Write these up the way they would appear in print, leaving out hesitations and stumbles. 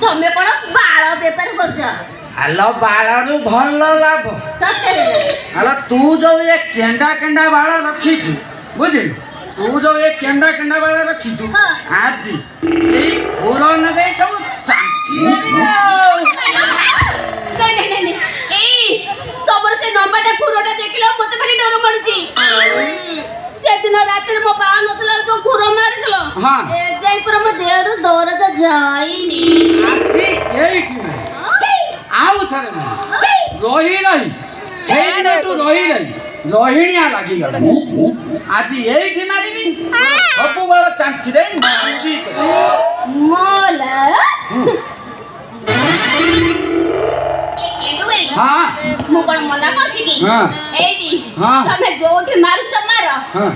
ତମେ କଣ ବାଳ ବେପାର କରୁଛ? ଆଲୋ ବାଳରୁ ଭଲ ଲାଭ। ସତରେ? ଆଲୋ ତୁ ଯୋଉ ଏ କେଣ୍ଡା କେଣ୍ଡା ବାଳ ରଖିଛୁ ବୁଝିଲୁ, ତୁ ଯୋଉ ଏ କେଣ୍ଡା କେଣ୍ଡା ବାଳ ରଖିଛୁ ଆଜି ଏଇ ଖୁର ନଗେଇ ସବୁ ଚାଞ୍ଚି ଦେବି ଆଉ। ନାଇଁ ଏଇ ତମର ସେ ନମ୍ବରଟା ଖୁରଟା ଦେଖିଲ ମତେ ଭାରି ଡର ମାଡୁଛି। ସେଦିନ ରାତିରେ ମୋ ବାହା ନଥିଲା ଯୋଉ ଖୁର ମାରିଥିଲ ଏ ଯାଇ ପୁରା ମୋ ଦେହରୁ ଦରଜ ଯାଇନି। ଆଜି ଏଇଠି ଆଉ ଥରେ ରହି ରହି ସେଇଦିନଠୁ ରହି ରହି ରୋହିଣିଆ ଲାଗିଗଲା। ଆଜି ଏଇଠି ମାରିବି ସବୁବେଳେ ଚାଞ୍ଚି ଦେଇ ମୋଲା। ମୁଁ କଣ ମନା କରୁଛି କି? ଏଇଠି ତମେ ଯୋଉଠି ମାରୁଛ ମାର,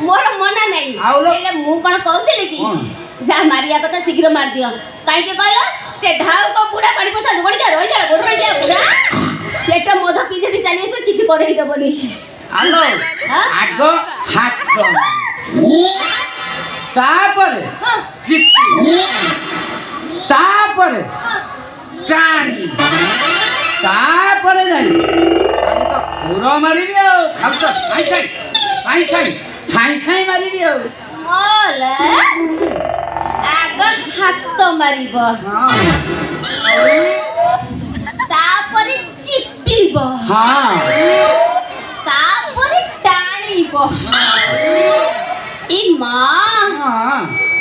ମୋର ମନା ନାହିଁ। ହେଲେ ମୁଁ କଣ କହୁଥିଲି କି ଯାହା ମାରିବା କଥା ଶୀଘ୍ର ମାରିଦିଅ। କାହିଁକି କହିଲ ସେ ଢାଉ ତ ବୁଢା ପାଣି ପଶା ଯୋଗଡ଼ିକା ରହିଯା ଗୋଡିଆ ବୁଢା ସେଟା ମଦ ପିଇ ଯଦି ଚାଲି ଆସିବ କିଛି କରେଇ ଦେବନି। ଆଲୋ ଆଗ ହାତ ତାପରେ ଚିପି ତାପରେ ଟାଣି ତାପରେ ଯାଇ ଖାଲି ତ ଖୁର ମାରିବି ଆଉ ଖାଲି ତ ସାଇଁ ମାରିବି ଆଉ। ମୋଲା ଆଗ ହାତ ମାରିବ ତାପରେ ଚିପିବ ତାପରେ ଟାଣିବ। ଏ ମା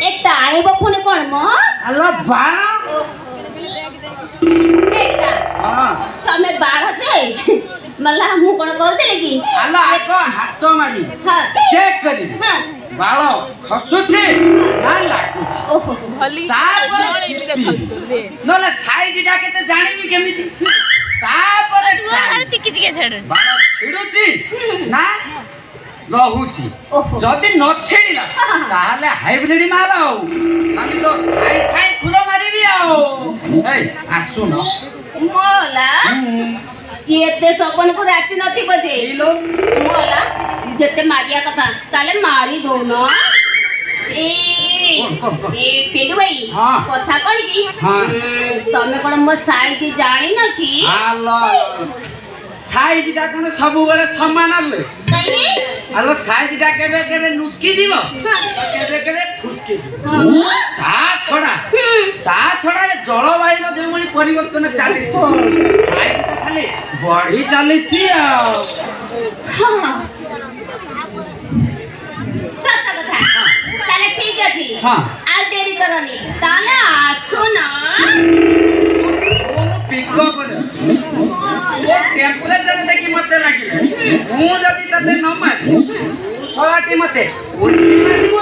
ଏ ଟାଣିବ ପୁଣି କଣ ମ? ଆଲୋ ବାଣ। ତମେ ବାଣ ଯେ ମଲା ମୁଁ କଣ କହୁଥିଲି କି ଆଲୋ ଆଗ ହାତ ମାରି ଚେକ୍ କରିବି ବାଳ ଖସୁଛି ନା ଲାଗୁଛି, ନହେଲେ ସାଇଜଟା କେତେ ଜାଣିବି କେମିତି? ତାପରେ ବାଳ ଛିଡୁଛି ନା ରହୁଛି। ଯଦି ନ ଛିଡ଼ିଲା ତାହେଲେ ହାଇବ୍ରିଡ ମାର ଆଉ ଖାଲି ତ ସାଇ ଖୁର ମାରିବି ଆଉ। ଏଇ ଆସୁନ ମୋଲା ଏତେ ସପନକୁ ରାତି ନଥିବ ଯେ ମୋଲା ଯେତେ ମାରିବା କଥା ତାହେଲେ ମାରି ଦଉନ। ପିଲୁ ଭାଇ କଥା କଣ କି ତମେ କଣ ମୋ ସାଇଜ ଜାଣିନ କି? ସାଇଜଟା କଣ ସବୁବେଳେ ସମାନ ହୁଏ? ଆଲୋ ସାଇଜଟା କେବେ କେବେ ଲୁଚକି ଯିବ, କେବେ କେବେ ଫୁସକି ଯିବ। ତା ଛଡା ଏ ଜଳବାୟୁର ଯେଉଁଭଳି ପରିବର୍ତ୍ତନ ଚାଲିଛି ସାଇଜଟା ଖାଲି ବଢି ଚାଲିଛି ଆଉ। ସତ କଥା ତାହେଲେ ଠିକ ଅଛି ଆଉ ଡେରି କରନି ତାହେଲେ ଆସୁନ। ଟେମ୍ପରେଚର ଦେଖି ମତେ ଲାଗିଲା ମୁଁ ଯଦି ତତେ ନ ମାରି ଶଳାଟି ମତେ ଉଲ୍ଟି ମାରିବ।